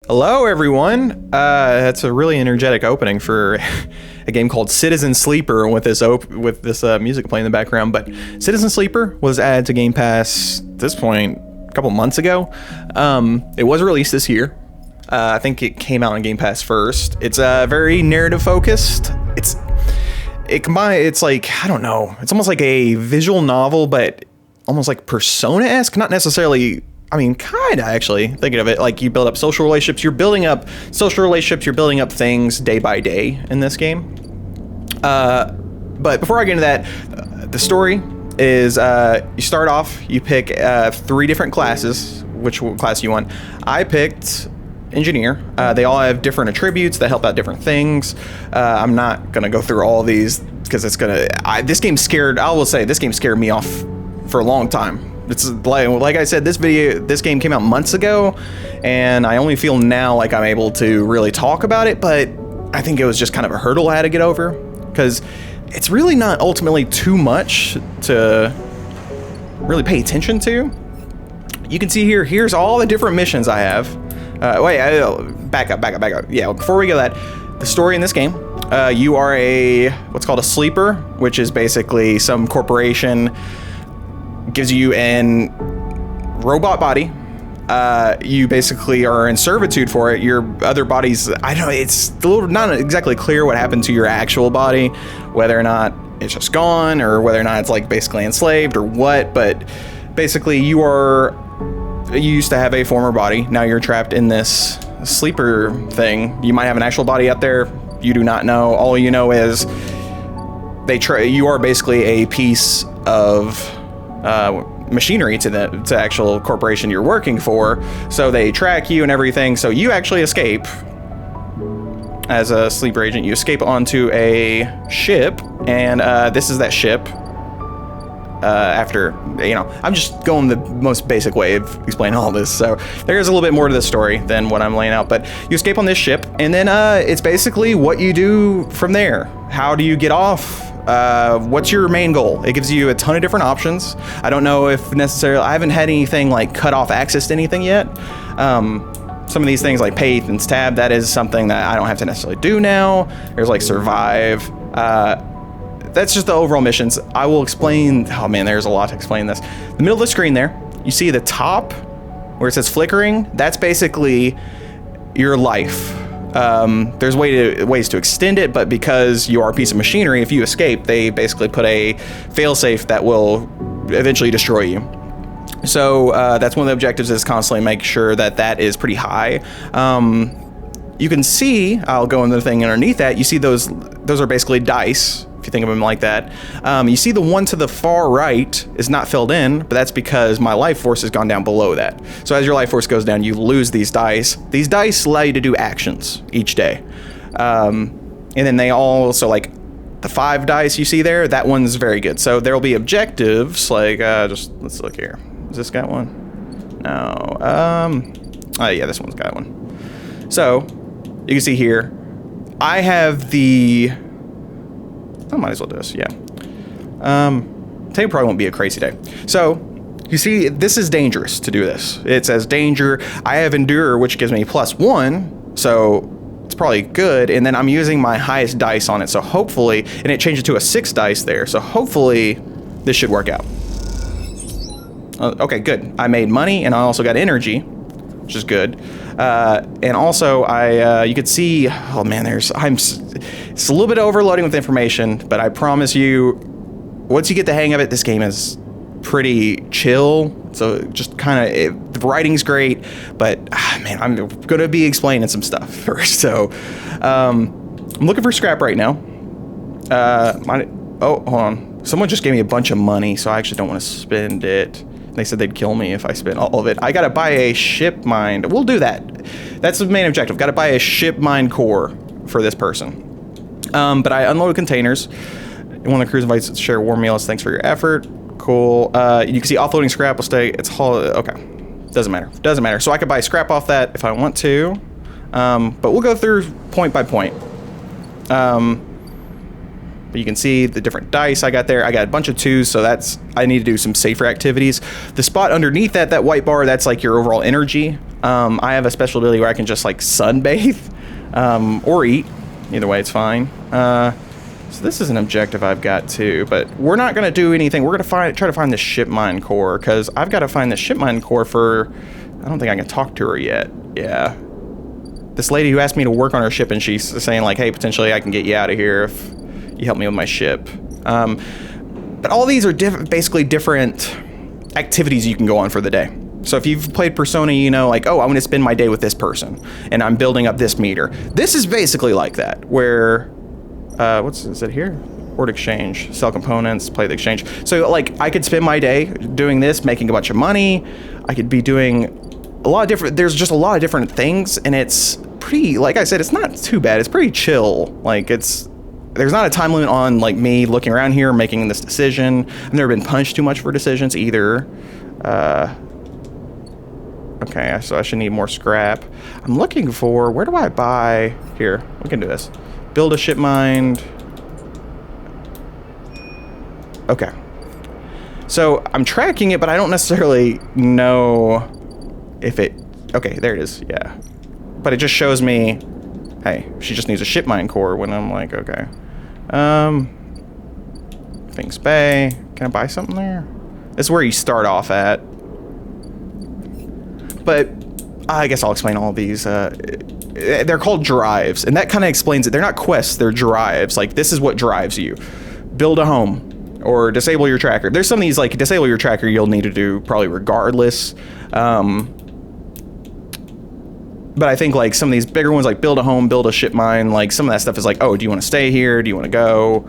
Hello, everyone. That's a really energetic opening for a game called Citizen Sleeper with this music playing in the background. But Citizen Sleeper was added to Game Pass at this point a couple months ago. It was released this year. I think it came out on Game Pass first. It's very narrative focused. It's like, I don't know. It's almost like a visual novel, but almost like Persona-esque. Not necessarily. I mean, kind of actually thinking of it like you build up social relationships. You're building up social relationships. You're building up things day by day in this game. But before I get into that, the story is you start off. You pick 3 different classes. Which class you want? I picked engineer. They all have different attributes that help out different things. I'm not gonna go through all these because it's gonna. This game scared. I will say this game scared me off for a long time. It's like I said, this game came out months ago, and I only feel now like I'm able to really talk about it, but I think it was just kind of a hurdle I had to get over, because it's really not ultimately too much to really pay attention to. You can see here's all the different missions I have. Back up. Yeah, before we go that, the story in this game, you are what's called a sleeper, which is basically some corporation gives you an robot body. You basically are in servitude for it. Your other bodies, I don't know, it's a little not exactly clear what happened to your actual body, whether or not it's just gone or whether or not it's like basically enslaved or what, but basically you used to have a former body. Now you're trapped in this sleeper thing. You might have an actual body out there. You do not know. All you know is you are basically a piece of machinery to the actual corporation you're working for, so they track you and everything. So you actually escape as a sleeper agent. You escape onto a ship, and this is that ship. After, I'm just going the most basic way of explaining all this, so there's a little bit more to the story than what I'm laying out. But you escape on this ship, and then it's basically what you do from there. How do you get off? What's your main goal? It gives you a ton of different options. I don't know if necessarily, I haven't had anything like cut off access to anything yet. Some of these things like pay and tab, that is something that I don't have to necessarily do now. There's like survive. That's just the overall missions. I will explain. Oh man, there's a lot to explain this. The middle of the screen there, you see the top where it says flickering. That's basically your life. There's ways to extend it, but because you are a piece of machinery, if you escape, they basically put a failsafe that will eventually destroy you. So that's one of the objectives, is constantly make sure that is pretty high. You can see, I'll go into the thing underneath that, you see those are basically dice, if you think of them like that. You see the one to the far right is not filled in, but that's because my life force has gone down below that. So as your life force goes down, you lose these dice. These dice allow you to do actions each day. And then they also, like the 5 dice you see there, that one's very good. So there'll be objectives, like, let's look here. Has this got one? No. Oh yeah, this one's got one. So you can see here, I have I might as well do this, yeah. Today probably won't be a crazy day. So, you see, this is dangerous to do this. It says danger. I have endure, which gives me +1, so it's probably good. And then I'm using my highest dice on it, so hopefully, and it changed it to a 6 dice there, so hopefully this should work out. Okay, good. I made money, and I also got energy, which is good. And also you could see, oh man, it's a little bit overloading with information, but I promise you, once you get the hang of it, this game is pretty chill. So just kind of, the writing's great, but man, I'm going to be explaining some stuff first. So, I'm looking for scrap right now. Hold on. Someone just gave me a bunch of money, so I actually don't want to spend it. They said they'd kill me if I spent all of it. I gotta buy a ship mind. We'll do that. That's the main objective. Gotta buy a ship mind core for this person. But I unload containers. One of the crews invites to share warm meals. Thanks for your effort. Cool. You can see offloading scrap will stay. Okay. Doesn't matter. So I could buy scrap off that if I want to. But we'll go through point by point. But you can see the different dice I got there. I got a bunch of 2s, so I need to do some safer activities. The spot underneath that white bar, that's like your overall energy. I have a special ability where I can just like sunbathe or eat. Either way, it's fine. So this is an objective I've got too, but we're not going to do anything. We're going to try to find the ship mine core, because I've got to find the ship mine core for... I don't think I can talk to her yet. Yeah. This lady who asked me to work on her ship, and she's saying like, hey, potentially I can get you out of here if you help me with my ship. But all these are basically different activities you can go on for the day. So if you've played Persona, you know, like, oh, I'm going to spend my day with this person, and I'm building up this meter. This is basically like that, where... is it here? Ord exchange, sell components, play the exchange. So like I could spend my day doing this, making a bunch of money. I could be doing a lot of different, there's just a lot of different things, and it's pretty, like I said, it's not too bad. It's pretty chill. Like there's not a time limit on like me looking around here, making this decision. I've never been punished too much for decisions either. Okay, so I should need more scrap. I'm looking for, where do I buy, here, we can do this. Build a ship mine. Okay. So I'm tracking it, but I don't necessarily know if it... Okay, there it is. Yeah. But it just shows me, hey, she just needs a ship mine core, when I'm like, okay. Finks Bay. Can I buy something there? This is where you start off at. But I guess I'll explain all of these. They're called drives, and that kind of explains it. They're not quests, they're drives. Like, this is what drives you. Build a home, or disable your tracker. There's some of these, like, disable your tracker you'll need to do probably regardless. But I think, like, some of these bigger ones, like build a home, build a ship mine, like, some of that stuff is like, oh, do you want to stay here? Do you want to go?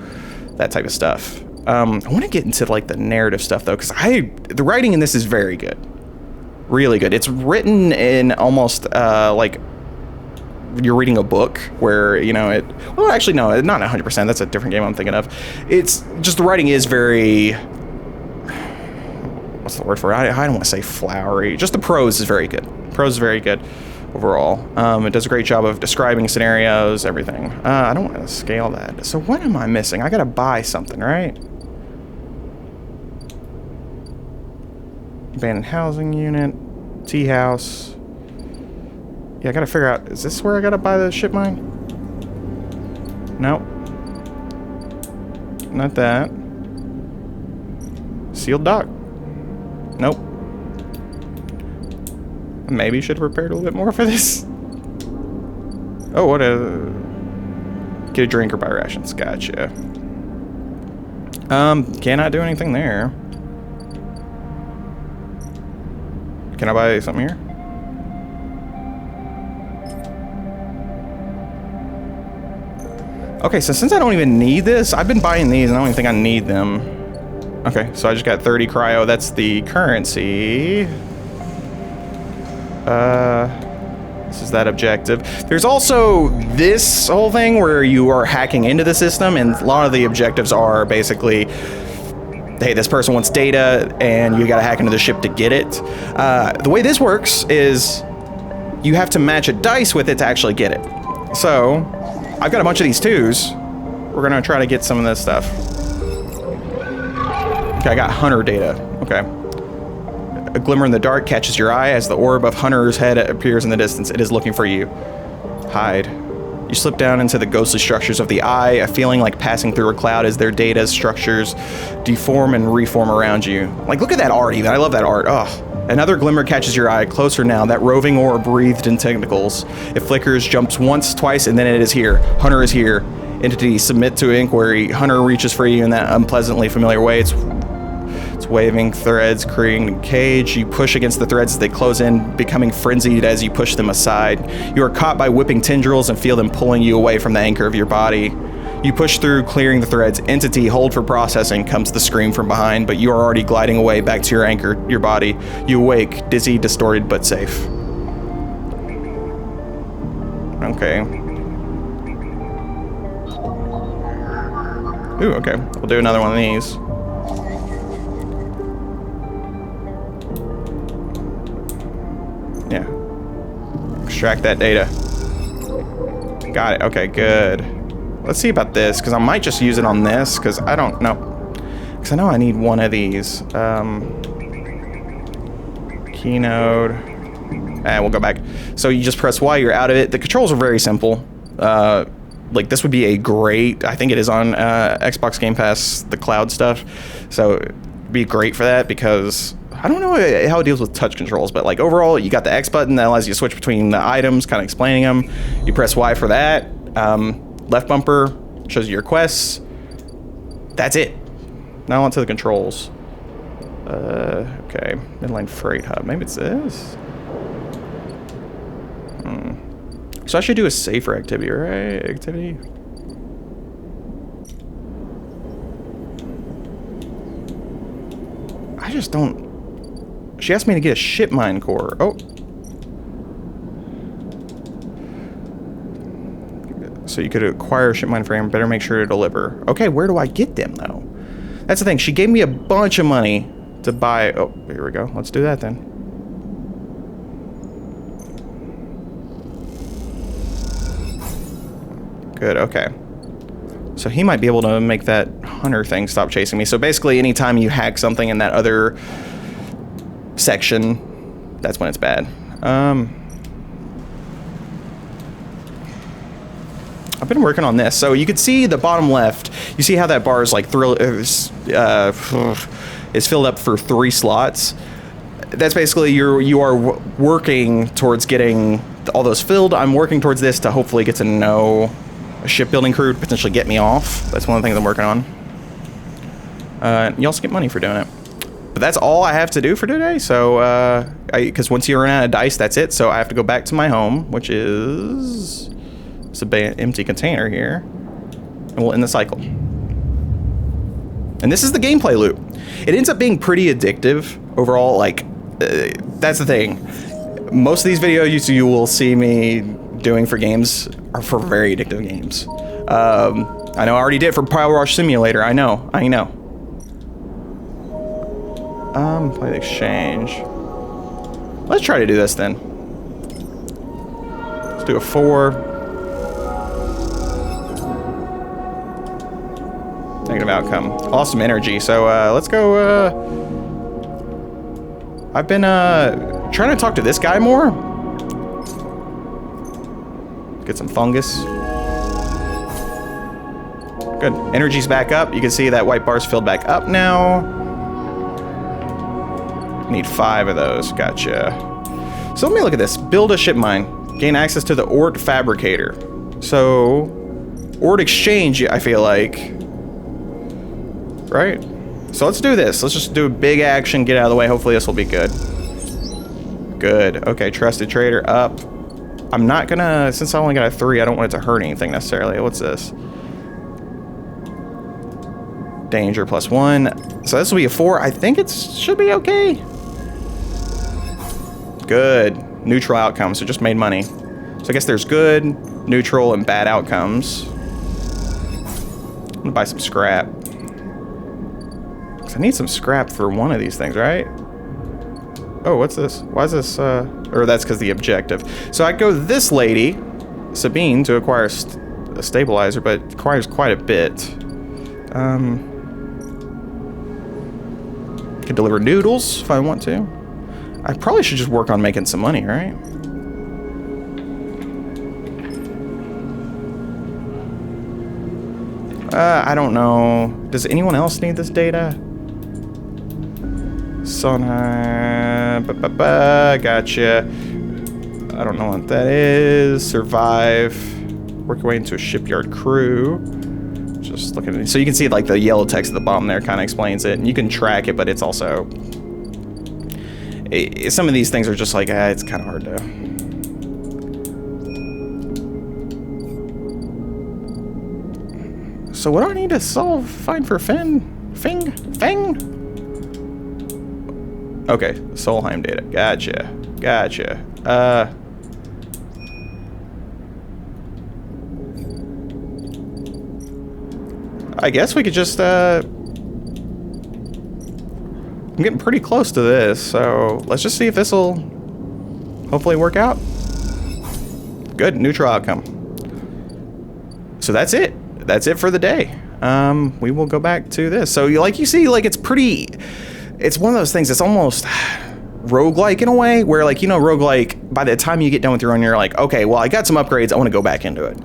That type of stuff. I want to get into, like, the narrative stuff, though, because the writing in this is very good. Really good. It's written in almost, like... you're reading a book where, you know, well, actually, no, not 100%. That's a different game I'm thinking of. It's just the writing is very, what's the word for it? I don't want to say flowery. Just the prose is very good. Prose is very good overall. It does a great job of describing scenarios, everything. I don't want to scale that. So what am I missing? I got to buy something, right? Abandoned housing unit, tea house. Yeah, I gotta figure out, is this where I gotta buy the ship mine? Nope. Not that. Sealed dock. Nope. Maybe should have prepared a little bit more for this. Oh, what a... Get a drink or buy rations. Gotcha. Cannot do anything there. Can I buy something here? Okay, so since I don't even need this, I've been buying these and I don't even think I need them. Okay, so I just got 30 cryo. That's the currency. This is that objective. There's also this whole thing where you are hacking into the system, and a lot of the objectives are basically, hey, this person wants data and you gotta hack into the ship to get it. The way this works is you have to match a dice with it to actually get it. So I've got a bunch of these twos. We're gonna try to get some of this stuff. Okay, I got hunter data. Okay. A glimmer in the dark catches your eye as the orb of Hunter's head appears in the distance. It is looking for you. Hide. You slip down into the ghostly structures of the eye, a feeling like passing through a cloud as their data structures deform and reform around you. Like, look at that art even. I love that art. Oh. Another glimmer catches your eye, closer now, that roving orb breathed in tentacles. It flickers, jumps once, twice, and then it is here. Hunter is here. Entity, submit to inquiry. Hunter reaches for you in that unpleasantly familiar way. It's waving threads, creating a cage. You push against the threads as they close in, becoming frenzied as you push them aside. You are caught by whipping tendrils and feel them pulling you away from the anchor of your body. You push through, clearing the threads. Entity, hold for processing, comes the scream from behind, but you are already gliding away back to your anchor, your body. You awake, dizzy, distorted, but safe. Okay. Ooh, okay. We'll do another one of these. Yeah. Extract that data. Got it. Okay, good. Let's see about this, because I might just use it on this, because I don't know. Because I know I need one of these. Keynode. And we'll go back. So you just press Y, you're out of it. The controls are very simple. Like this would be a great, I think it is on Xbox Game Pass, the cloud stuff. So it'd be great for that because I don't know how it deals with touch controls, but like overall, you got the X button that allows you to switch between the items, kind of explaining them. You press Y for that. Left bumper shows you your quests. That's it. Now onto the controls. Okay, midline freight hub. Maybe it's this. So I should do a safer activity, right? Activity. I just don't. She asked me to get a ship mine core. Oh. So you could acquire a ship mine frame. Better make sure to deliver. Okay, where do I get them though? That's the thing. She gave me a bunch of money to buy. Oh, here we go. Let's do that then. Good, okay. So he might be able to make that hunter thing stop chasing me. So basically, anytime you hack something in that other section, that's when it's bad. I've been working on this. So you can see the bottom left. You see how that bar is like is filled up for 3 slots. That's basically you are working towards getting all those filled. I'm working towards this to hopefully get to know a shipbuilding crew to potentially get me off. That's one of the things I'm working on. You also get money for doing it. But that's all I have to do for today. So, because once you run out of dice, that's it. So I have to go back to my home, which is it's an empty container here, and we'll end the cycle. And this is the gameplay loop. It ends up being pretty addictive overall. Like, that's the thing. Most of these videos you will see me doing for games are for very addictive games. I know I already did for Power Wash Simulator. I know. Play the exchange. Let's try to do this then. Let's do a 4. Negative outcome. Awesome energy. So let's go. I've been trying to talk to this guy more. Get some fungus. Good. Energy's back up. You can see that white bar's filled back up now. Need 5 of those. Gotcha. So let me look at this. Build a ship mine. Gain access to the ore fabricator. So, ore exchange, I feel like. Right? So let's do this. Let's just do a big action, get out of the way. Hopefully this will be good. Good. Okay, trusted trader up. I'm not gonna, since I only got a 3, I don't want it to hurt anything necessarily. What's this? Danger +1. So this will be a 4. I think it should be okay. Good. Neutral outcomes, so just made money. So I guess there's good, neutral, and bad outcomes. I'm gonna buy some scrap. Cause I need some scrap for one of these things, right? Oh, what's this? Why is this, or that's because the objective. So I go this lady, Sabine, to acquire a stabilizer, but it requires quite a bit. Could deliver noodles if I want to. I probably should just work on making some money, right? I don't know. Does anyone else need this data? Sonai. Gotcha. I don't know what that is. Survive. Work your way into a shipyard crew. Just looking at it. So you can see like the yellow text at the bottom there kind of explains it. And you can track it, but it's also... some of these things are just like, it's kind of hard to... So what do I need to solve? Find for Feng? Okay, Solheim data. Gotcha. I guess we could just, I'm getting pretty close to this, so let's just see if this will hopefully work out. Good, neutral outcome. So that's it. That's it for the day. We will go back to this. So like you see, like it's pretty, it's one of those things that's almost roguelike in a way, where like, you know, roguelike, by the time you get done with your run, you're like, okay, well, I got some upgrades, I want to go back into it.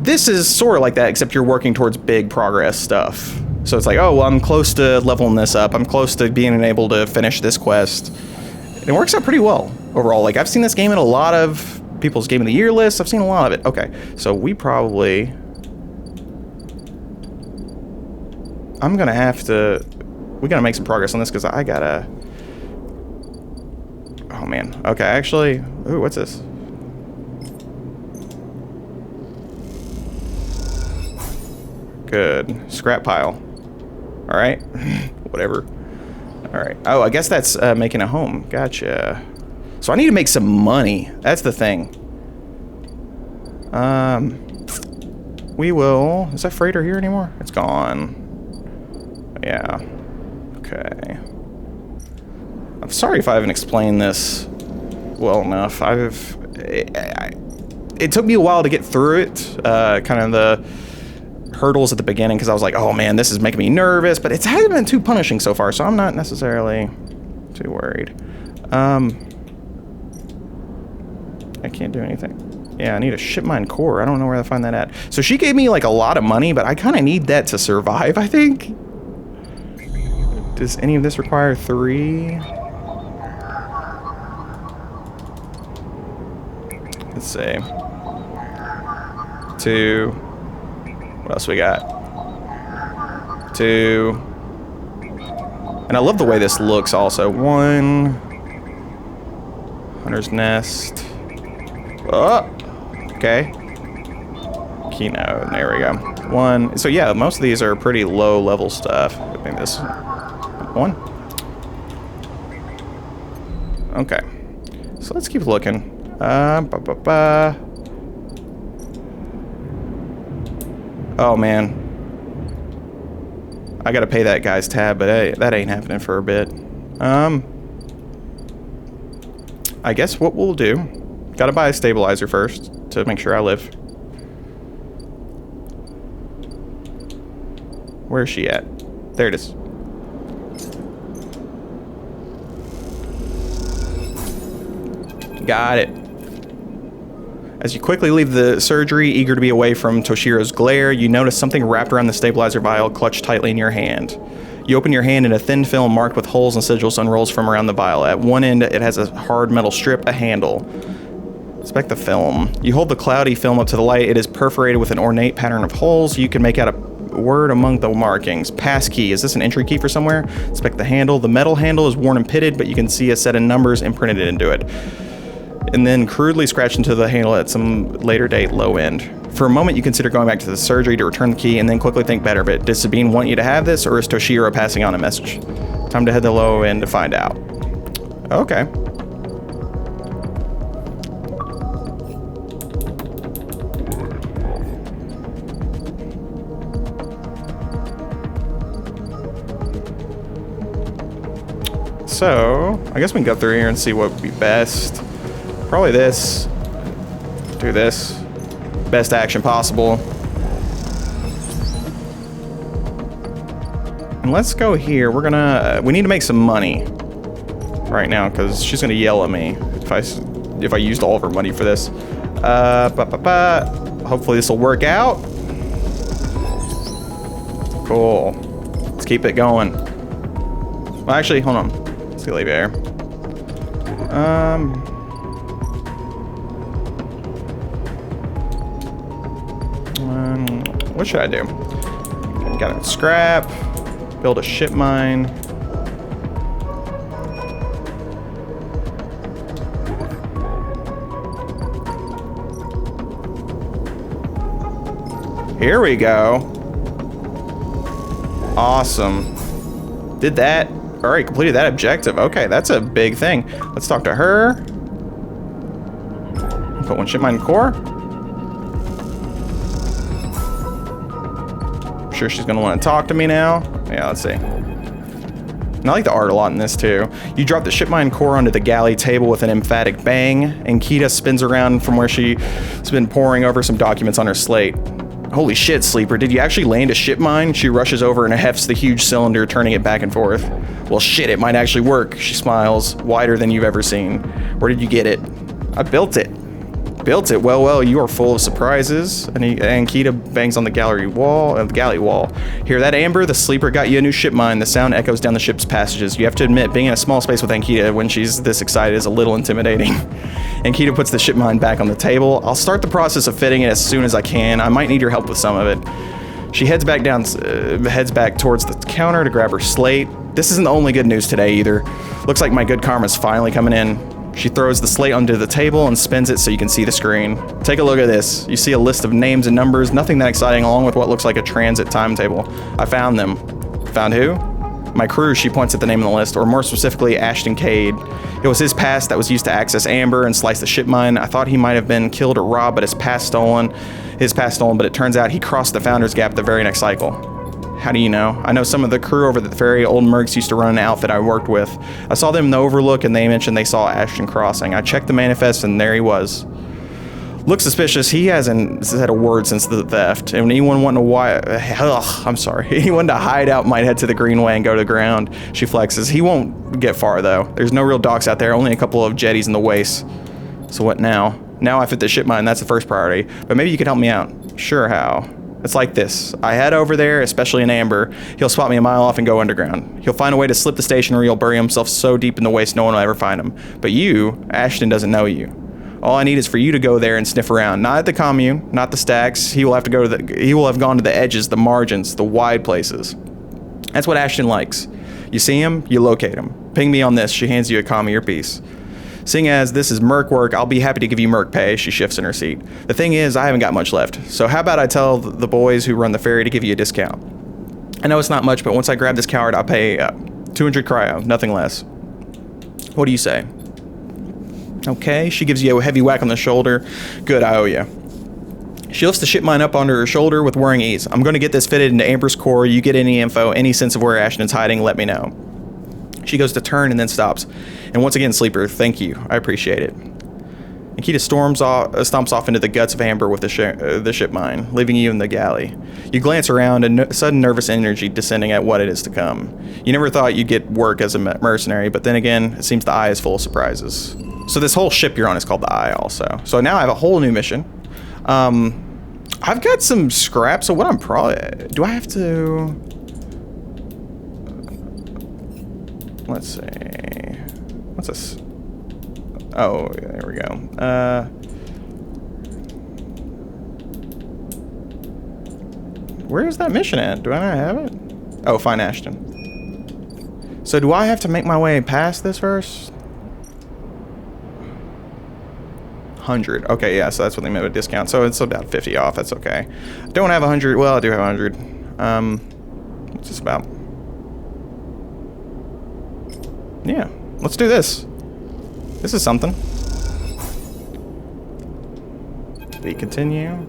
This is sort of like that, except you're working towards big progress stuff. So it's like, oh, well, I'm close to leveling this up. I'm close to being able to finish this quest. And it works out pretty well overall. Like, I've seen this game in a lot of people's Game of the Year lists. I've seen a lot of it. Okay, so we probably... I'm gonna have to... We gotta make some progress on this, because I gotta... Oh, man. Okay, actually... Ooh, what's this? Good. Scrap pile. Alright. Whatever. Alright. Oh, I guess that's making a home. Gotcha. So I need to make some money. That's the thing. We will... Is that freighter here anymore? It's gone. Yeah. Okay. I'm sorry if I haven't explained this well enough. It took me a while to get through it. Kind of the hurdles at the beginning, because I was like, oh man, this is making me nervous, but it hasn't been too punishing so far, so I'm not necessarily too worried. I can't do anything. Yeah, I need a ship mine core. I don't know where to find that at. So she gave me like a lot of money, but I kind of need that to survive, I think. Does any of this require 3? Let's see. 2. What else we got? 2. And I love the way this looks also. 1. Hunter's Nest. Oh! Okay. Keynote. There we go. 1. So yeah, most of these are pretty low level stuff. I think this 1. Okay. So let's keep looking. Oh man, I gotta pay that guy's tab, but hey, that ain't happening for a bit. I guess what we'll do, gotta buy a stabilizer first to make sure I live. Where is she at? There it is. Got it. As you quickly leave the surgery, eager to be away from Toshiro's glare, you notice something wrapped around the stabilizer vial, clutched tightly in your hand. You open your hand and a thin film marked with holes and sigils unrolls from around the vial. At one end, it has a hard metal strip, a handle. Inspect the film. You hold the cloudy film up to the light. It is perforated with an ornate pattern of holes. You can make out a word among the markings. Passkey. Is this an entry key for somewhere? Inspect the handle. The metal handle is worn and pitted, but you can see a set of numbers imprinted into it. And then crudely scratched into the handle at some later date low end. For a moment, you consider going back to the surgery to return the key, and then quickly think better of it. Does Sabine want you to have this, or is Toshiro passing on a message? Time to head to the low end to find out. Okay. So, I guess we can go through here and see what would be best. Probably this. Do this. Best action possible. And let's go here. We're gonna... we need to make some money right now, because she's gonna yell at me if I used all of her money for this. Hopefully this will work out. Cool. Let's keep it going. Well, actually, hold on. Let's leave it here. What should I do? Got a scrap. Build a ship mine. Here we go. Awesome. Did that. All right, completed that objective. Okay, that's a big thing. Let's talk to her. Put one ship mine core. I'm sure she's gonna want to talk to me now. Yeah, let's see. And I like the art a lot in this too. You drop the ship mine core onto the galley table with an emphatic bang, and Kita spins around from where she's been poring over some documents on her slate. Holy shit, Sleeper, did you actually land a ship mine? She rushes over and hefts the huge cylinder, turning it back and forth. Well, shit, it might actually work. She smiles, wider than you've ever seen. Where did you get it? I built it. Built it? Well, you are full of surprises. And Keita bangs on the galley wall. Hear that, Amber? The Sleeper got you a new ship mine. The sound echoes down the ship's passages. You have to admit, being in a small space with Ankita when she's this excited is a little intimidating. Ankita puts the ship mine back on the table. I'll start the process of fitting it as soon as I can. I might need your help with some of it. She heads back towards the counter to grab her slate. This isn't the only good news today either. Looks like my good karma's finally coming in. She throws the slate onto the table and spins it so you can see the screen. Take a look at this. You see a list of names and numbers, nothing that exciting, along with what looks like a transit timetable. I found them. Found who? My crew, she points at the name on the list, or more specifically, Ashton Cade. It was his pass that was used to access Amber and slice the ship mine. I thought he might have been killed or robbed, but his pass stolen, but it turns out he crossed the Founder's Gap the very next cycle. How do you know? I know some of the crew over at the ferry. Old Mercs used to run an outfit I worked with. I saw them in the Overlook and they mentioned they saw Ashton crossing. I checked the manifest and there he was. Looks suspicious. He hasn't said a word since the theft. And anyone wanting to anyone to hide out might head to the Greenway and go to the ground. She flexes. He won't get far though. There's no real docks out there, only a couple of jetties in the waist. So what now? Now I fit the ship mine, that's the first priority. But maybe you could help me out. Sure, how? It's like this. I head over there, especially in Amber. He'll spot me a mile off and go underground. He'll find a way to slip the station or he'll bury himself so deep in the waste no one will ever find him. But you, Ashton doesn't know you. All I need is for you to go there and sniff around. Not at the commune, not the stacks. He will have gone to the edges, the margins, the wide places. That's what Ashton likes. You see him, you locate him. Ping me on this. She hands you a commie earpiece. Seeing as this is Merc work, I'll be happy to give you Merc pay. She shifts in her seat. The thing is, I haven't got much left. So how about I tell the boys who run the ferry to give you a discount? I know it's not much, but once I grab this coward, I'll pay 200 cryo, nothing less. What do you say? Okay, she gives you a heavy whack on the shoulder. Good, I owe you. She lifts the ship mine up onto her shoulder with whirring ease. I'm going to get this fitted into Amber's core. You get any info, any sense of where Ashton's hiding, let me know. She goes to turn and then stops. And once again, Sleeper, thank you. I appreciate it. Nikita stomps off into the guts of Amber with the ship mine, leaving you in the galley. You glance around, and sudden nervous energy descending at what it is to come. You never thought you'd get work as a mercenary, but then again, it seems the Eye is full of surprises. So this whole ship you're on is called the Eye also. So now I have a whole new mission. I've got some scrap, so what I'm probably... Do I have to... Let's see. What's this? Oh, there we go. Where's that mission at? Do I not have it? Oh, find Ashton. So do I have to make my way past this first? 100. Okay, yeah, so that's what they meant with discount. So it's about 50 off. That's okay. I don't have 100. Well, I do have 100. What's this about? Yeah, let's do this. This is something. We continue.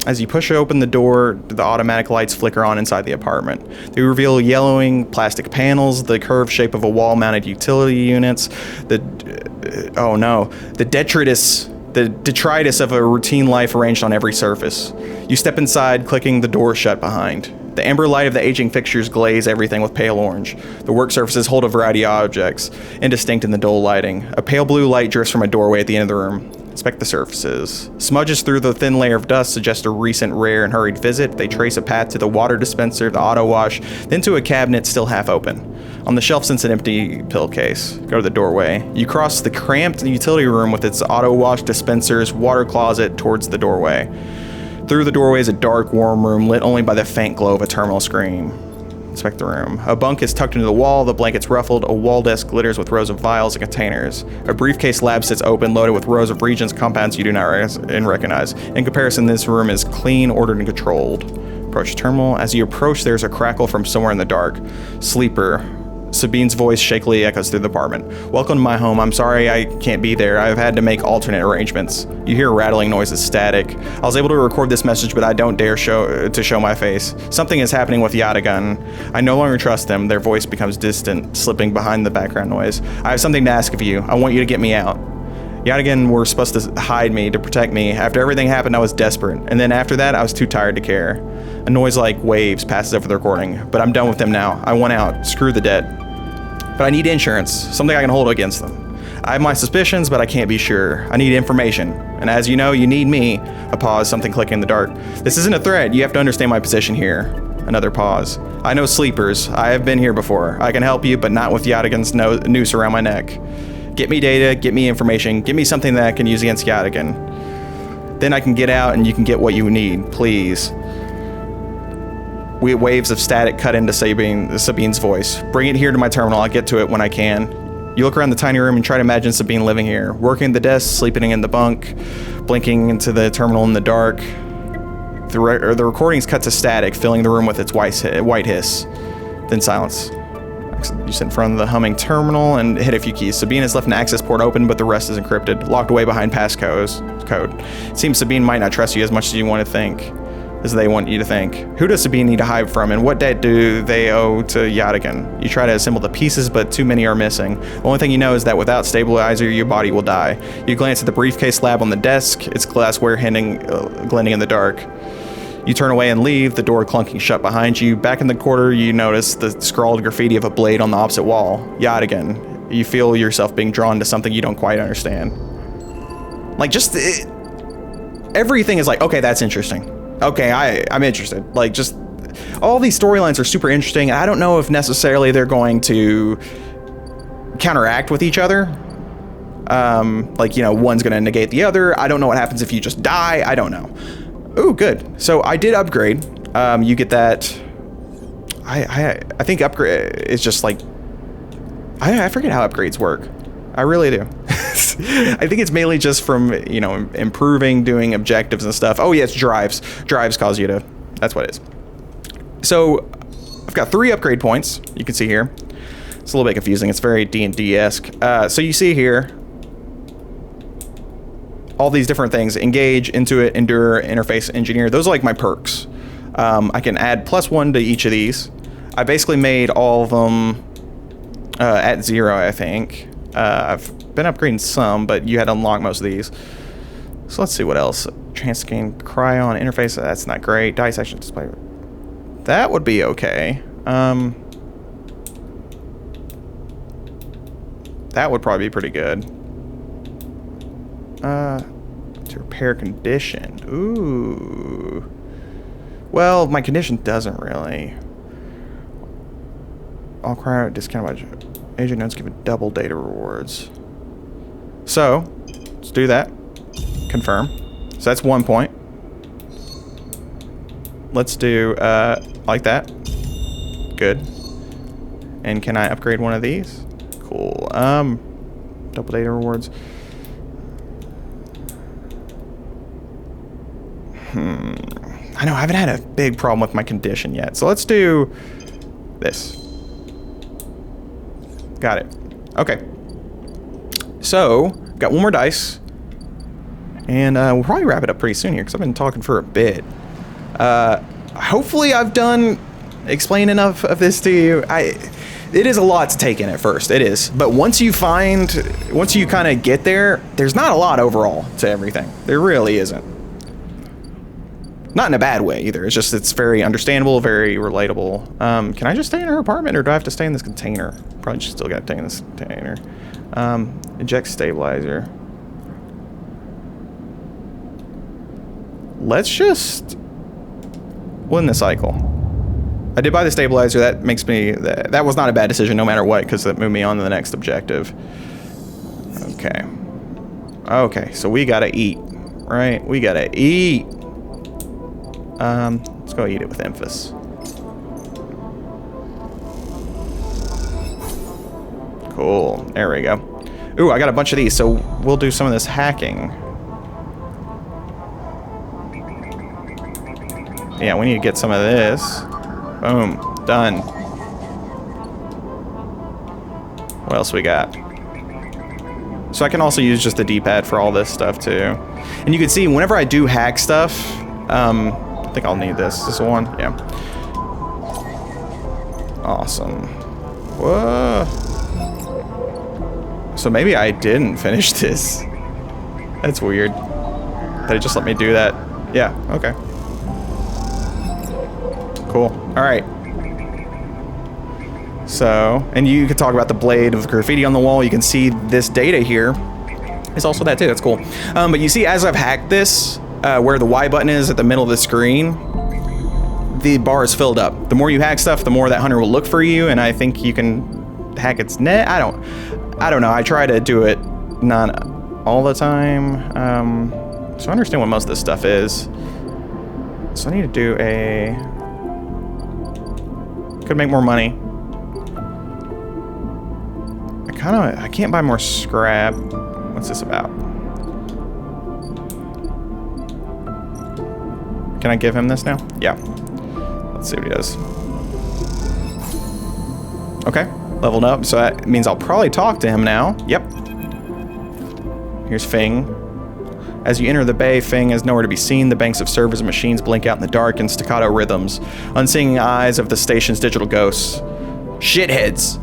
As you push open the door, the automatic lights flicker on inside the apartment. They reveal yellowing plastic panels, the curved shape of a wall-mounted utility units, the detritus of a routine life arranged on every surface. You step inside, clicking the door shut behind. The amber light of the aging fixtures glaze everything with pale orange. The work surfaces hold a variety of objects, indistinct in the dull lighting. A pale blue light drifts from a doorway at the end of the room. Inspect the surfaces. Smudges through the thin layer of dust suggest a recent rare and hurried visit. They trace a path to the water dispenser, the auto wash, then to a cabinet still half open. On the shelf sits an empty pill case. Go to the doorway. You cross the cramped utility room with its auto wash dispensers, water closet towards the doorway. Through the doorway is a dark, warm room lit only by the faint glow of a terminal screen. Inspect the room. A bunk is tucked into the wall, the blankets ruffled, a wall desk glitters with rows of vials and containers. A briefcase lab sits open, loaded with rows of reagents, compounds you do not recognize. In comparison, this room is clean, ordered, and controlled. Approach terminal. As you approach, there's a crackle from somewhere in the dark. Sleeper. Sabine's voice shakily echoes through the apartment. Welcome to my home. I'm sorry I can't be there. I've had to make alternate arrangements. You hear rattling noises, static. I was able to record this message, but I don't dare show my face. Something is happening with Yadagun. I no longer trust them. Their voice becomes distant, slipping behind the background noise. I have something to ask of you. I want you to get me out. Yadigan were supposed to hide me, to protect me. After everything happened, I was desperate. And then after that, I was too tired to care. A noise like waves passes over the recording, but I'm done with them now. I want out. Screw the dead. But I need insurance, something I can hold against them. I have my suspicions, but I can't be sure. I need information. And as you know, you need me. A pause, something clicking in the dark. This isn't a threat. You have to understand my position here. Another pause. I know sleepers. I have been here before. I can help you, but not with Yadigan's noose around my neck. Get me data, get me information, give me something that I can use against Yadigan. Then I can get out and you can get what you need, please. Waves of static cut into Sabine's voice. Bring it here to my terminal. I'll get to it when I can. You look around the tiny room and try to imagine Sabine living here, working at the desk, sleeping in the bunk, blinking into the terminal in the dark. The recordings cut to static, filling the room with its white hiss. Then silence. You sit in front of the humming terminal and hit a few keys. Sabine has left an access port open, but the rest is encrypted, locked away behind passcode. It seems Sabine might not trust you as much as you want to think. As they want you to think. Who does Sabine need to hide from, and what debt do they owe to Yadigan? You try to assemble the pieces, but too many are missing. The only thing you know is that without stabilizer, your body will die. You glance at the briefcase slab on the desk, its glassware glinting in the dark. You turn away and leave, the door clunking shut behind you. Back in the corner, you notice the scrawled graffiti of a blade on the opposite wall. Yadigan. You feel yourself being drawn to something you don't quite understand. Like, everything is like, okay, that's interesting. Okay, I'm interested. Like, just all these storylines are super interesting. I don't know if necessarily they're going to counteract with each other. Like, you know, one's going to negate the other. I don't know what happens if you just die. I don't know. Ooh, good. So I did upgrade. You get that. I think upgrade is just like, I forget how upgrades work. I really do. I think it's mainly just from, you know, improving, doing objectives and stuff. Oh, yeah, it's drives. Drives cause you to... That's what it is. So, I've got 3 upgrade points, you can see here. It's a little bit confusing. It's very D&D-esque. So you see here, all these different things. Engage, Intuit, Endure, Interface, Engineer. Those are like my perks. I can add +1 to each of these. I basically made all of them at 0, I think. I've been upgrading some, but you had to unlock most of these. So let's see what else. Chance to gain Cryon interface. That's not great. Dissection display. That would be okay. That would probably be pretty good. To repair condition. Ooh. Well, my condition doesn't really. All cryo discount by agent notes given double data rewards. So, let's do that. Confirm. So that's 1 point. Let's do, like that. Good. And can I upgrade one of these? Cool. Double data rewards. I know, I haven't had a big problem with my condition yet. So let's do this. Got it. Okay. So, got 1 more dice. And we'll probably wrap it up pretty soon here, because I've been talking for a bit. Hopefully I've explained enough of this to you. It is a lot to take in at first, it is. But once you kind of get there, there's not a lot overall to everything. There really isn't. Not in a bad way either. It's just, it's very understandable, very relatable. Can I just stay in her apartment, or do I have to stay in this container? Probably still got to stay in this container. Eject stabilizer. Let's just win the cycle. I did buy the stabilizer. That makes me... That was not a bad decision no matter what, because it moved me on to the next objective. Okay. Okay, so we gotta eat. Right? We gotta eat. Let's go eat it with emphasis. Cool. There we go. Ooh, I got a bunch of these, so we'll do some of this hacking. Yeah, we need to get some of this. Boom. Done. What else we got? So I can also use just the D-pad for all this stuff too. And you can see whenever I do hack stuff, I think I'll need this. This one? Yeah. Awesome. Whoa. So maybe I didn't finish this. That's weird. Did it just let me do that? Yeah, okay. Cool. Alright. So, and you can talk about the blade of graffiti on the wall. You can see this data here. It's also that too, that's cool. But you see, as I've hacked this, where the Y button is at the middle of the screen, the bar is filled up. The more you hack stuff, the more that hunter will look for you, and I think you can hack its net. I don't know. I try to do it not all the time. So I understand what most of this stuff is. So I need to do a... Could make more money. I can't buy more scrap. What's this about? Can I give him this now? Yeah. Let's see what he does. Okay, leveled up, so that means I'll probably talk to him now. Yep. Here's Fing. As you enter the bay, Fing is nowhere to be seen. The banks of servers and machines blink out in the dark in staccato rhythms, unseeing eyes of the station's digital ghosts. Shitheads!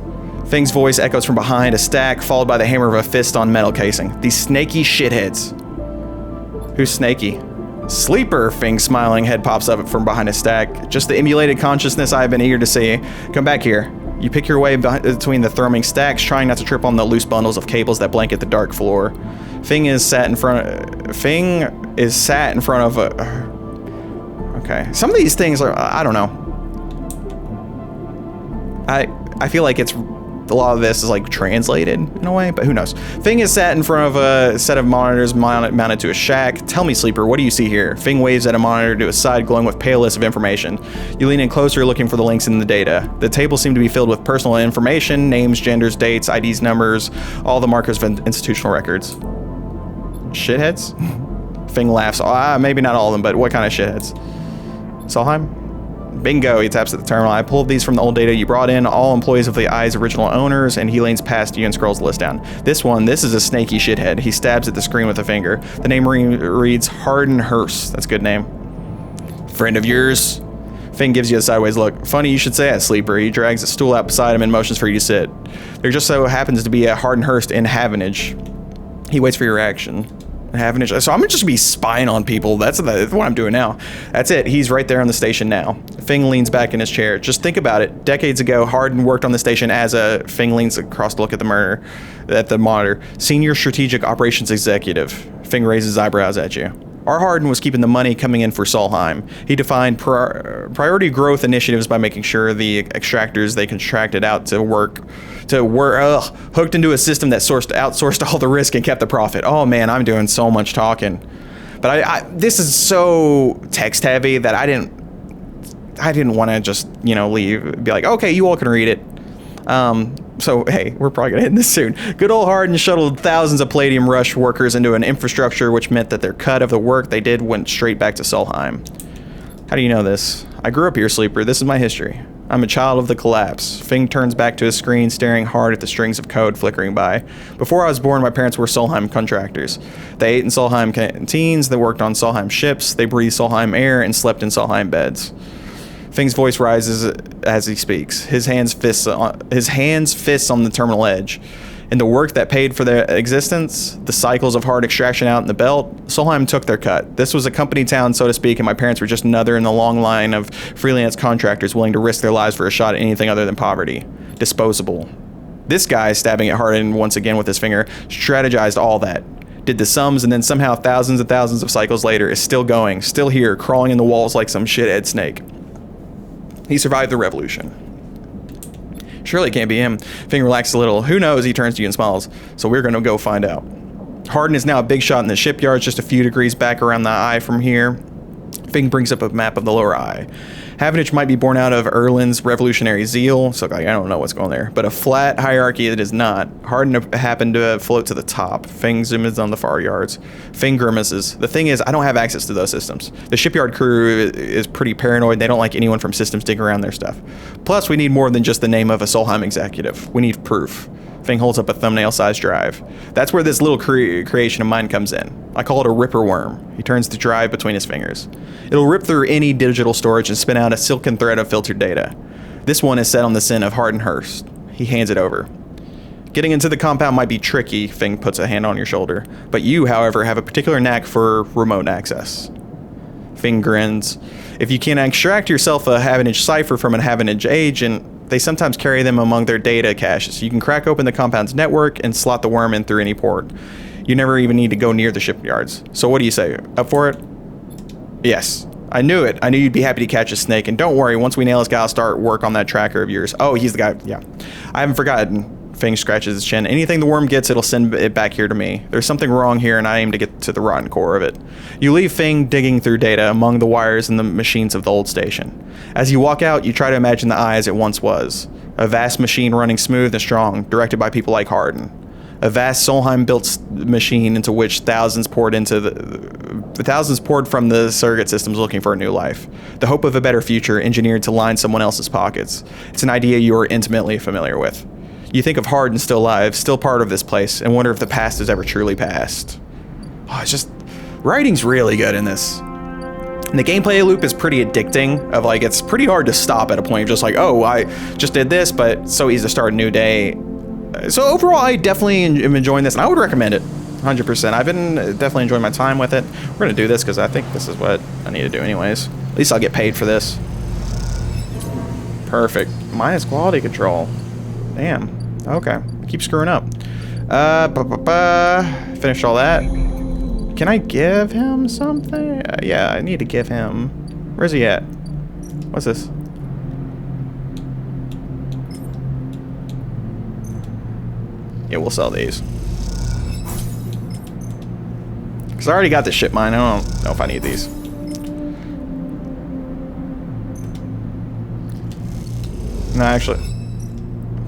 Fing's voice echoes from behind a stack, followed by the hammer of a fist on metal casing. These snaky shitheads. Who's snaky? Sleeper, Fing's smiling head pops up from behind a stack. Just the emulated consciousness I've been eager to see. Come back here. You pick your way between the thrumming stacks, trying not to trip on the loose bundles of cables that blanket the dark floor. Fing is sat in front of a... Okay. Some of these things are... I don't know. I feel like it's... A lot of this is like translated in a way, but who knows. Fing is sat in front of a set of monitors mounted to a shack. Tell me, Sleeper, what do you see here? Fing waves at a monitor to his side, glowing with pale lists of information. You lean in closer, looking for the links in the data. The tables seem to be filled with personal information, names, genders, dates, IDs, numbers, all the markers of institutional records. Shitheads? Fing laughs. Maybe not all of them, but what kind of shitheads? Solheim? Bingo, he taps at the terminal. I pulled these from the old data you brought in, all employees of the Eye's original owners, and he leans past you and scrolls the list down. This is a snaky shithead. He stabs at the screen with a finger. The name reads Harden Hearst. That's a good name. Friend of yours? Fing gives you a sideways look. Funny you should say that, Sleeper. He drags a stool out beside him and motions for you to sit. There just so happens to be a Harden Hearst in Havenage. He waits for your reaction. Havenage. So I'm gonna just be spying on people. That's what I'm doing now. That's it. He's right there on the station now. Fing leans back in his chair. Just think about it. Decades ago, Harden worked on the station as a... Fing leans across to look at the monitor. Senior Strategic Operations Executive. Fing raises his eyebrows at you. Our Harden was keeping the money coming in for Solheim. He defined priority growth initiatives by making sure the extractors they contracted out to work hooked into a system that outsourced all the risk and kept the profit. Oh man, I'm doing so much talking. But this is so text heavy that I didn't want to just, leave, be like, okay, you all can read it. So, hey, we're probably going to end this soon. Good old Harden shuttled thousands of Palladium Rush workers into an infrastructure, which meant that their cut of the work they did went straight back to Solheim. How do you know this? I grew up here, Sleeper. This is my history. I'm a child of the collapse. Fing turns back to his screen, staring hard at the strings of code flickering by. Before I was born, my parents were Solheim contractors. They ate in Solheim canteens, they worked on Solheim ships, they breathed Solheim air, and slept in Solheim beds. Fing's voice rises as he speaks. His hands fists on the terminal edge. In the work that paid for their existence, the cycles of hard extraction out in the belt, Solheim took their cut. This was a company town, so to speak, and my parents were just another in the long line of freelance contractors willing to risk their lives for a shot at anything other than poverty. Disposable. This guy, stabbing at Harden once again with his finger, strategized all that. Did the sums, and then somehow thousands and thousands of cycles later is still going, still here, crawling in the walls like some shithead snake. He survived the revolution. Surely it can't be him. Fing relaxes a little. Who knows? He turns to you and smiles. So we're going to go find out. Harden is now a big shot in the shipyard, just a few degrees back around the eye from here. Fing brings up a map of the lower eye. Havenage might be born out of Erlin's revolutionary zeal, so I don't know what's going there, but a flat hierarchy it is not. Harden happened to float to the top. Fing zooms on the far yards. Fing grimaces. The thing is, I don't have access to those systems. The shipyard crew is pretty paranoid. They don't like anyone from systems digging around their stuff. Plus, we need more than just the name of a Solheim executive. We need proof. Fing holds up a thumbnail-sized drive. That's where this little creation of mine comes in. I call it a ripper worm. He turns the drive between his fingers. It'll rip through any digital storage and spin out a silken thread of filtered data. This one is set on the scent of Harden Hearst. He hands it over. Getting into the compound might be tricky, Fing puts a hand on your shoulder. But you, however, have a particular knack for remote access. Fing grins. If you can extract yourself a Havenage cipher from a Havenage agent, they sometimes carry them among their data caches. You can crack open the compound's network and slot the worm in through any port. You never even need to go near the shipyards. So what do you say? Up for it? Yes. I knew it. I knew you'd be happy to catch a snake. And don't worry, once we nail this guy, I'll start work on that tracker of yours. Oh, he's the guy. Yeah. I haven't forgotten. Fing scratches his chin. Anything the worm gets, it'll send it back here to me. There's something wrong here, and I aim to get to the rotten core of it. You leave Fing digging through data among the wires and the machines of the old station. As you walk out, you try to imagine the eye as it once was. A vast machine running smooth and strong, directed by people like Hardin. A vast Solheim-built machine into which thousands poured from the surrogate systems looking for a new life. The hope of a better future engineered to line someone else's pockets. It's an idea you are intimately familiar with. You think of Hardin still alive, still part of this place, and wonder if the past is ever truly past. Oh, it's just... writing's really good in this. And the gameplay loop is pretty addicting, of like, it's pretty hard to stop at a point of just like, oh, I just did this, but it's so easy to start a new day. So overall, I definitely am enjoying this, and I would recommend it, 100%. I've been definitely enjoying my time with it. We're going to do this because I think this is what I need to do anyways. At least I'll get paid for this. Perfect. Minus quality control. Damn. Okay. Keep screwing up. Finished all that. Can I give him something? Yeah, I need to give him... Where's he at? What's this? Yeah, we'll sell these. Because I already got the ship mine. I don't know if I need these. No, actually.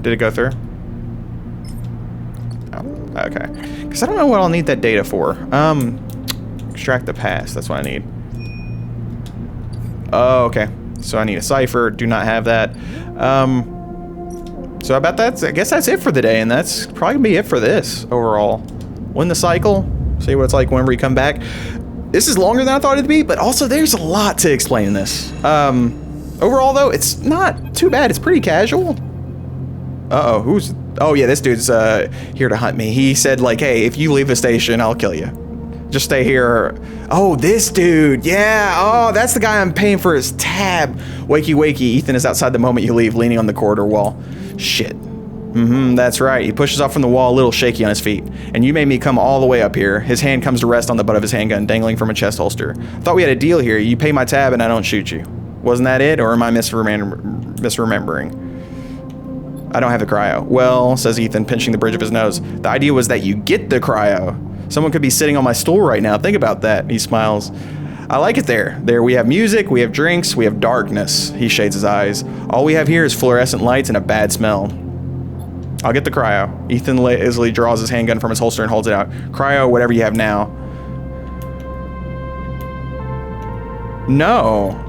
Did it go through? Oh, okay. Because I don't know what I'll need that data for. Extract the past. That's what I need. Oh, okay. So I need a cipher. Do not have that. So I guess that's it for the day, and that's probably gonna be it for this overall. Win the cycle, see what it's like whenever you come back. This is longer than I thought it'd be, but also there's a lot to explain in this. Overall though, it's not too bad. It's pretty casual. Uh-oh, oh yeah, this dude's here to hunt me. He said like, hey, if you leave the station, I'll kill you. Just stay here. Oh, this dude. Yeah. Oh, that's the guy I'm paying for his tab. Wakey, wakey. Ethan is outside the moment you leave, leaning on the corridor wall. Shit. That's right. He pushes off from the wall, a little shaky on his feet. And you made me come all the way up here. His hand comes to rest on the butt of his handgun, dangling from a chest holster. Thought we had a deal here. You pay my tab and I don't shoot you. Wasn't that it? Or am I misremembering? I don't have the cryo. Well, says Ethan, pinching the bridge of his nose. The idea was that you get the cryo. Someone could be sitting on my stool right now. Think about that. He smiles. I like it there. There we have music, we have drinks, we have darkness. He shades his eyes. All we have here is fluorescent lights and a bad smell. I'll get the cryo. Ethan lazily draws his handgun from his holster and holds it out. Cryo, whatever you have now. No.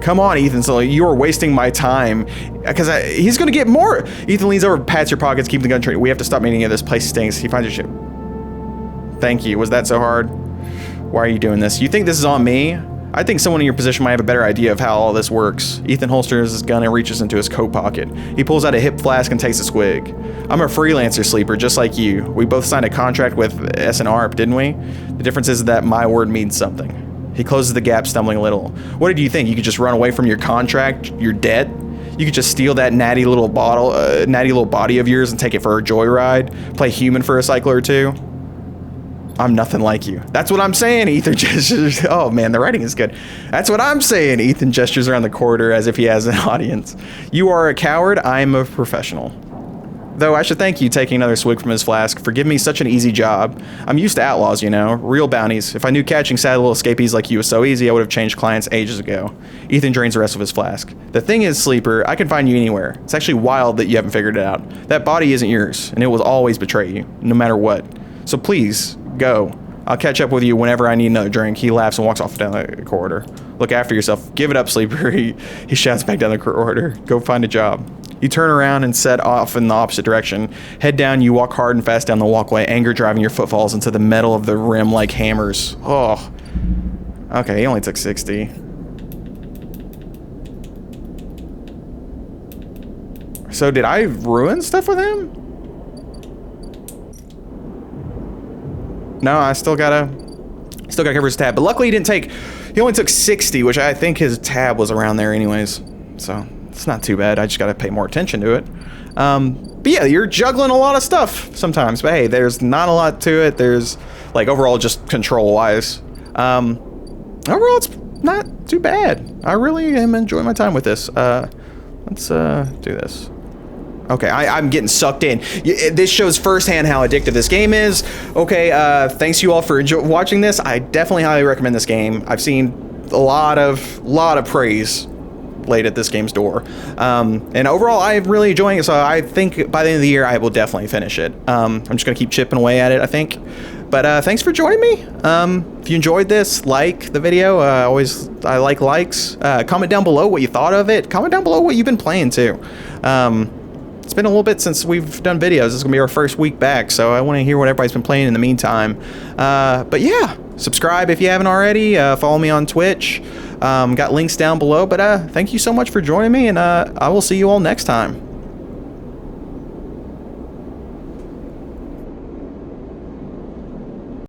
Come on, Ethan. So you are wasting my time. Because he's going to get more. Ethan leans over, pats your pockets, keep the gun trained. We have to stop meeting here. This place stinks. He finds your ship. Thank you. Was that so hard? Why are you doing this? You think this is on me? I think someone in your position might have a better idea of how all this works. Ethan holsters his gun and reaches into his coat pocket. He pulls out a hip flask and takes a swig. I'm a freelancer, Sleeper, just like you. We both signed a contract with SNARP, didn't we? The difference is that my word means something. He closes the gap, stumbling a little. What did you think? You could just run away from your contract? Your debt? You could just steal that natty little body of yours and take it for a joyride? Play human for a cycle or two? I'm nothing like you. That's what I'm saying, Ethan gestures. Oh man, the writing is good. That's what I'm saying. Ethan gestures around the corridor as if he has an audience. You are a coward, I'm a professional. Though I should thank you taking another swig from his flask for giving me such an easy job. I'm used to outlaws, you know, real bounties. If I knew catching sad little escapees like you was so easy, I would have changed clients ages ago. Ethan drains the rest of his flask. The thing is, Sleeper, I can find you anywhere. It's actually wild that you haven't figured it out. That body isn't yours, and it will always betray you, no matter what. So please, go. I'll catch up with you whenever I need another drink. He laughs and walks off down the corridor. Look after yourself. Give it up, Sleeper. He shouts back down the corridor. Go find a job. You turn around and set off in the opposite direction. Head down, you walk hard and fast down the walkway, anger driving your footfalls into the metal of the rim like hammers. Oh. Okay, he only took 60. So did I ruin stuff with him? no, I still gotta cover his tab. But luckily he only took 60, which I think his tab was around there anyways. So it's not too bad. I just gotta pay more attention to it. But yeah, you're juggling a lot of stuff sometimes. But hey, there's not a lot to it. There's like overall just control wise. Overall, it's not too bad. I really am enjoying my time with this. Let's do this. Okay, I'm getting sucked in. This shows firsthand how addictive this game is. Okay, thanks you all for watching this. I definitely highly recommend this game. I've seen a lot of praise laid at this game's door. And overall, I'm really enjoying it, so I think by the end of the year, I will definitely finish it. I'm just gonna keep chipping away at it, I think. But thanks for joining me. If you enjoyed this, like the video. I like likes. Comment down below what you thought of it. Comment down below what you've been playing too. It's been a little bit since we've done videos. This is gonna be our first week back, so I want to hear what everybody's been playing in the meantime. But yeah, subscribe if you haven't already. Follow me on Twitch. Got links down below. But thank you so much for joining me, and I will see you all next time.